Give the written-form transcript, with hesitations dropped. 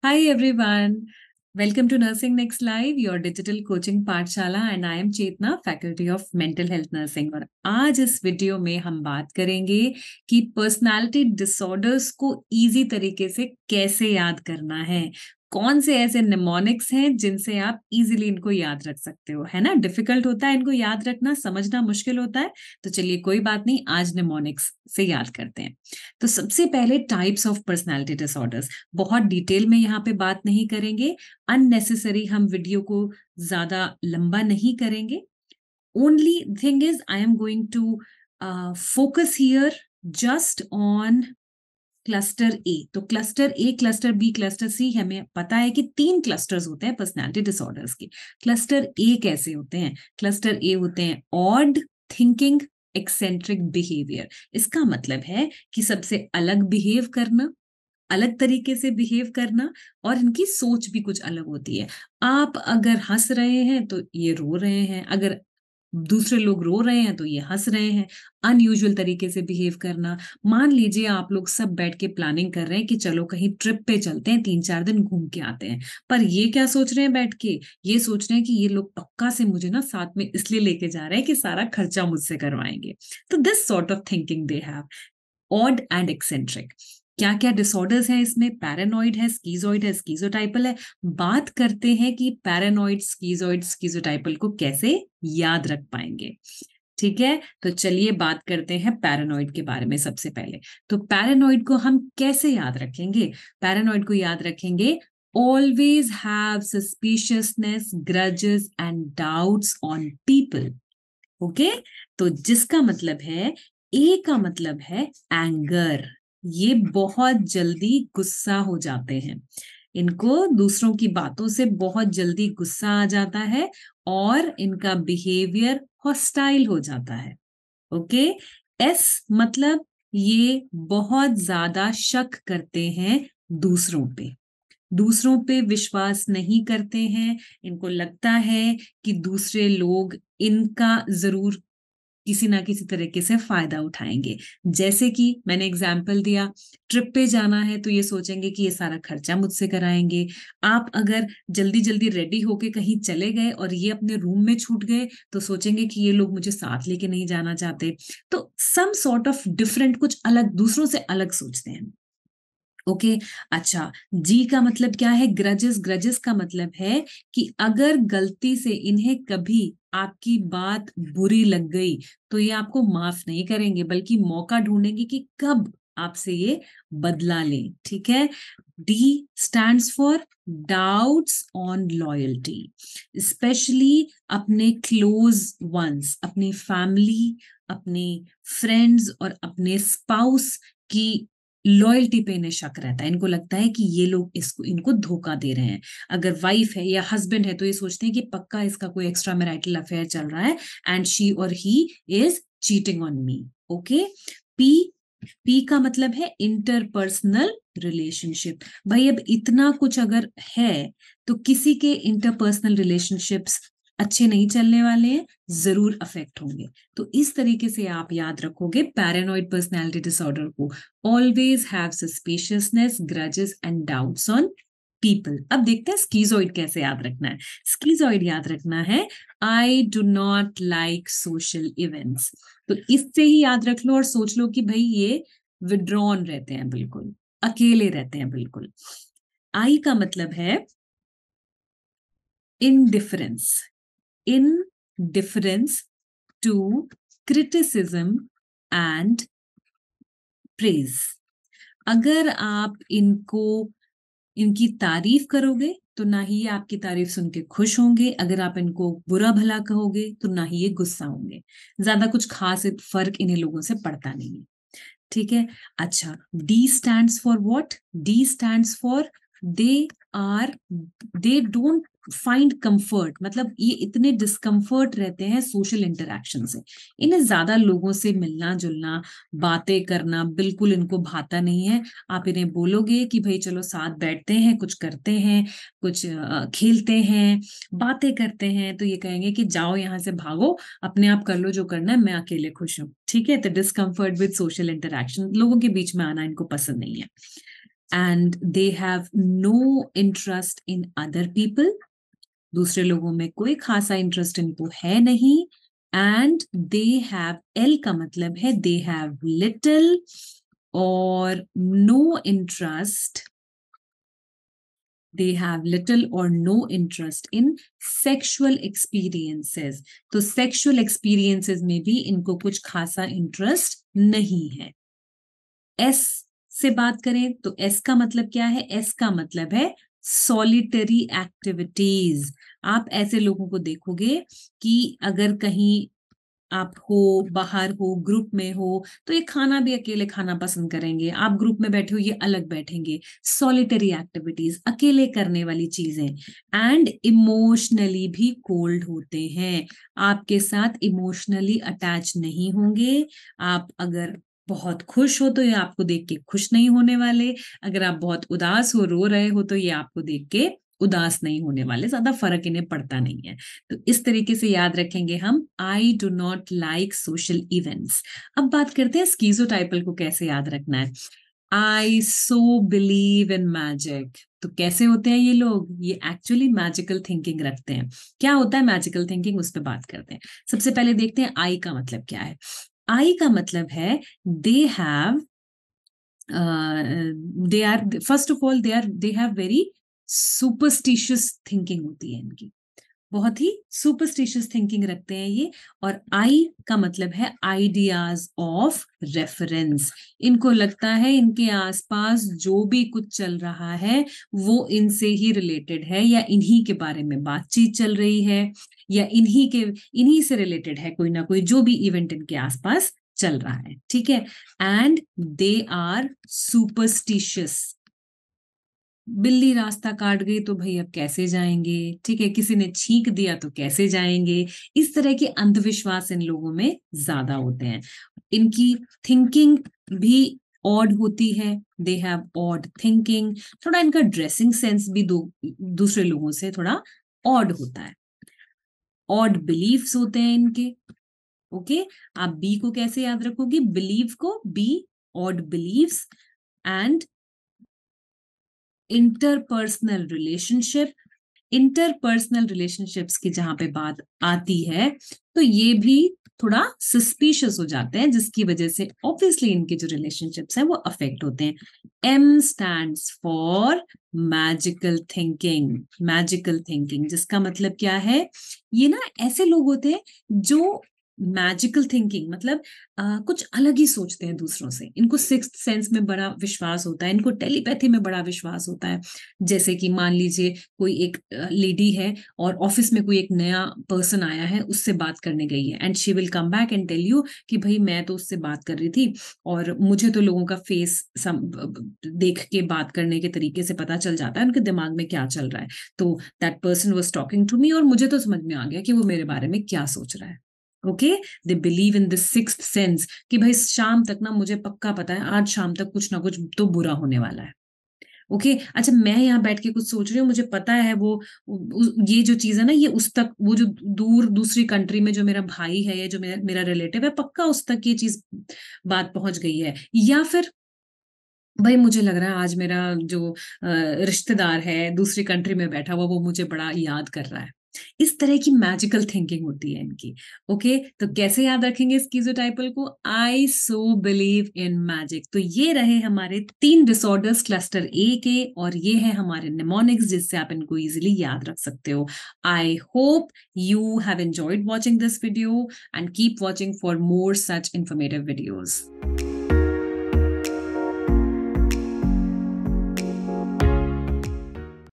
Hi everyone. Welcome to Nursing Next Live, your digital coaching पाठशाला and I am Chetna, Faculty of Mental Health Nursing। और आज इस video में हम बात करेंगे कि पर्सनालिटी डिसऑर्डर्स को इजी तरीके से कैसे याद करना है। कौन से ऐसे निमोनिक्स हैं जिनसे आप इजीली इनको याद रख सकते हो, है ना। डिफिकल्ट होता है इनको याद रखना, समझना मुश्किल होता है। तो चलिए कोई बात नहीं, आज निमोनिक्स से याद करते हैं। तो सबसे पहले टाइप्स ऑफ पर्सनालिटी डिसऑर्डर्स, बहुत डिटेल में यहाँ पे बात नहीं करेंगे, अननेसेसरी हम वीडियो को ज्यादा लंबा नहीं करेंगे। Only thing is I am going to focus here just on cluster A. तो cluster A, cluster B, cluster C, हमें पता है कि 3 क्लस्टर्स होते हैं पर्सनालिटी डिसऑर्डर्स के। क्लस्टर ए कैसे होते हैं? क्लस्टर ए होते हैं ऑड थिंकिंग, एक्सेंट्रिक बिहेवियर। इसका मतलब है कि सबसे अलग बिहेव करना, अलग तरीके से बिहेव करना, और इनकी सोच भी कुछ अलग होती है। आप अगर हंस रहे हैं तो ये रो रहे हैं, अगर दूसरे लोग रो रहे हैं तो ये हंस रहे हैं। अनयूजुअल तरीके से बिहेव करना। मान लीजिए आप लोग सब बैठ के प्लानिंग कर रहे हैं कि चलो कहीं ट्रिप पे चलते हैं, 3-4 दिन घूम के आते हैं, पर ये क्या सोच रहे हैं बैठ के? ये सोच रहे हैं कि ये लोग पक्का से मुझे ना साथ में इसलिए लेके जा रहे हैं कि सारा खर्चा मुझसे करवाएंगे। तो this sort of thinking they have, odd and eccentric. क्या क्या डिसऑर्डर्स हैं इसमें? पैरानॉइड है, स्कीजॉइड है, स्कीजोटाइपल है। बात करते हैं कि पैरानॉइड, स्कीजॉइड, स्कीजोटाइपल को कैसे याद रख पाएंगे। ठीक है, तो चलिए बात करते हैं पैरानॉइड के बारे में सबसे पहले। तो पैरानॉइड को हम कैसे याद रखेंगे? पैरानॉइड को याद रखेंगे always have suspiciousness, grudges and doubts on people. Okay, तो जिसका मतलब है, ए का मतलब है एंगर। ये बहुत जल्दी गुस्सा हो जाते हैं, इनको दूसरों की बातों से बहुत जल्दी गुस्सा आ जाता है और इनका बिहेवियर हॉस्टाइल हो जाता है। ओके, एस मतलब ये बहुत ज्यादा शक करते हैं दूसरों पे, दूसरों पे विश्वास नहीं करते हैं। इनको लगता है कि दूसरे लोग इनका जरूर किसी ना किसी तरीके से फायदा उठाएंगे। जैसे कि मैंने एग्जाम्पल दिया, ट्रिप पे जाना है तो ये सोचेंगे कि ये सारा खर्चा मुझसे कराएंगे। आप अगर जल्दी जल्दी रेडी होके कहीं चले गए और ये अपने रूम में छूट गए तो सोचेंगे कि ये लोग मुझे साथ लेके नहीं जाना चाहते। तो सम सॉर्ट ऑफ डिफरेंट, कुछ अलग, दूसरों से अलग सोचते हैं। ओके, अच्छा, जी का मतलब क्या है? ग्रजेस। ग्रजेस का मतलब है कि अगर गलती से इन्हें कभी आपकी बात बुरी लग गई तो ये आपको माफ नहीं करेंगे, बल्कि मौका ढूंढेंगे कि कब आपसे ये बदला लें। ठीक है। D stands for doubts on loyalty, specially अपने क्लोज वंस, अपनी फैमिली, अपने फ्रेंड्स और अपने स्पाउस की लॉयल्टी पे इन्हें शक रहता है। इनको लगता है कि ये लोग इसको इनको धोखा दे रहे हैं। अगर वाइफ है या हस्बैंड है तो ये सोचते हैं कि पक्का इसका कोई एक्स्ट्रा मैरिटल अफेयर चल रहा है एंड शी और he is cheating on me. Okay, P, P का मतलब है इंटरपर्सनल रिलेशनशिप। भाई अब इतना कुछ अगर है तो किसी के इंटरपर्सनल रिलेशनशिप्स अच्छे नहीं चलने वाले हैं, जरूर अफेक्ट होंगे। तो इस तरीके से आप याद रखोगे पैरानॉइड पर्सनैलिटी डिसऑर्डर को। Always have suspiciousness, grudges and doubts on people. अब देखते हैं स्कीजॉइड कैसे याद रखना है। स्कीजॉइड याद रखना है I do not like social events. तो इससे ही याद रख लो और सोच लो कि भाई ये विड्रॉन रहते हैं, बिल्कुल अकेले रहते हैं बिल्कुल। आई का मतलब है indifference, indifference to criticism and praise. अगर आप इनको, इनकी तारीफ करोगे तो ना ही ये आपकी तारीफ सुन के खुश होंगे, अगर आप इनको बुरा भला कहोगे तो ना ही ये गुस्सा होंगे। ज्यादा कुछ खास फर्क इन्हीं लोगों से पड़ता नहीं है। ठीक है, अच्छा, D stands for what? D stands for they are, they don't find comfort, मतलब ये इतने डिस्कंफर्ट रहते हैं सोशल इंटरेक्शन से। इन्हें ज्यादा लोगों से मिलना जुलना, बातें करना बिल्कुल इनको भाता नहीं है। आप इन्हें बोलोगे कि भाई चलो साथ बैठते हैं, कुछ करते हैं, कुछ खेलते हैं, बातें करते हैं, तो ये कहेंगे कि जाओ यहाँ से, भागो, अपने आप कर लो जो करना है, मैं अकेले खुश हूँ। ठीक है, तो डिस्कम्फर्ट विद सोशल इंटरेक्शन, लोगों के बीच में आना इनको पसंद नहीं है। and they have no interest in other people. दूसरे लोगों में कोई खासा इंटरेस्ट इनको है नहीं. एंड दे हैव, एल का मतलब है they have little or no interest, they have little or no interest in sexual experiences. तो sexual experiences में भी इनको कुछ खासा इंटरेस्ट नहीं है. S से बात करें तो S का मतलब क्या है? S का मतलब है सॉलिटरी एक्टिविटीज. आप ऐसे लोगों को देखोगे कि अगर कहीं आप हो, बाहर हो, ग्रुप में हो, तो ये खाना भी अकेले खाना पसंद करेंगे. आप ग्रुप में बैठे हो, ये अलग बैठेंगे. सॉलिटरी एक्टिविटीज, अकेले करने वाली चीजें. एंड इमोशनली भी कोल्ड होते हैं, आपके साथ इमोशनली अटैच नहीं होंगे. आप अगर बहुत खुश हो तो ये आपको देख के खुश नहीं होने वाले. अगर आप बहुत उदास हो, रो रहे हो, तो ये आपको देख के उदास नहीं होने वाले. ज्यादा फर्क इन्हें पड़ता नहीं है. तो इस तरीके से याद रखेंगे हम I do not like social events. अब बात करते हैं स्कीजोटाइपल को कैसे याद रखना है. आई सो बिलीव इन मैजिक. तो कैसे होते हैं ये लोग? ये एक्चुअली मैजिकल थिंकिंग रखते हैं. क्या होता है मैजिकल थिंकिंग, उस पर बात करते हैं. सबसे पहले देखते हैं आई का मतलब क्या है. आई का मतलब है they have, they are, first of all they have very superstitious thinking होती है इनकी. बहुत ही सुपरस्टिशियस थिंकिंग रखते हैं ये. और आई का मतलब है आइडियाज ऑफ रेफरेंस. इनको लगता है इनके आसपास जो भी कुछ चल रहा है वो इनसे ही रिलेटेड है, या इन्हीं के बारे में बातचीत चल रही है, या इन्हीं से रिलेटेड है कोई ना कोई जो भी इवेंट इनके आसपास चल रहा है. ठीक है. And they are superstitious. बिल्ली रास्ता काट गई तो भाई अब कैसे जाएंगे. ठीक है. किसी ने छींक दिया तो कैसे जाएंगे. इस तरह के अंधविश्वास इन लोगों में ज्यादा होते हैं. इनकी थिंकिंग भी ऑड होती है. They have odd thinking. थोड़ा इनका ड्रेसिंग सेंस भी दूसरे लोगों से थोड़ा ऑड होता है. ऑड बिलीफ्स होते हैं इनके. ओके. आप बी को कैसे याद रखोगे? बिलीव को B, odd beliefs. And interpersonal relationship. Interpersonal relationships की जहां पे बात आती है तो ये भी थोड़ा सस्पिशियस हो जाते हैं, जिसकी वजह से ऑब्वियसली इनके जो रिलेशनशिप्स हैं वो अफेक्ट होते हैं. M stands for magical thinking. Magical thinking जिसका मतलब क्या है, ये ना ऐसे लोग होते हैं जो मैजिकल थिंकिंग मतलब कुछ अलग ही सोचते हैं दूसरों से. इनको सिक्स्थ सेंस में बड़ा विश्वास होता है. इनको टेलीपैथी में बड़ा विश्वास होता है. जैसे कि मान लीजिए कोई एक लेडी है और ऑफिस में कोई एक नया पर्सन आया है, उससे बात करने गई है, and she will come back and tell you कि भाई मैं तो उससे बात कर रही थी और मुझे तो लोगों का फेस देख के बात करने के तरीके से पता चल जाता है उनके दिमाग में क्या चल रहा है. तो that person was talking to me और मुझे तो समझ में आ गया कि वो मेरे बारे में क्या सोच रहा है. Okay. They believe in the sixth sense कि भाई शाम तक ना मुझे पक्का पता है आज शाम तक कुछ ना कुछ तो बुरा होने वाला है. ओके. अच्छा, मैं यहाँ बैठ के कुछ सोच रही हूँ, मुझे पता है वो ये जो चीज है ना, ये उस तक, वो जो दूसरी कंट्री में जो मेरा भाई है या जो मेरा रिलेटिव है, पक्का उस तक ये चीज बात पहुंच गई है. या फिर भाई मुझे लग रहा है आज मेरा जो रिश्तेदार है दूसरी कंट्री में बैठा हुआ वो मुझे बड़ा याद कर रहा है. इस तरह की मैजिकल थिंकिंग होती है इनकी. ओके. तो कैसे याद रखेंगे स्कीजोटाइपल को? आई सो बिलीव इन मैजिक. तो ये रहे हमारे 3 डिसऑर्डर्स क्लस्टर ए के, और ये है हमारे निमोनिक्स जिससे आप इनको इजीली याद रख सकते हो. I hope you have enjoyed watching this video and keep watching for more such informative videos.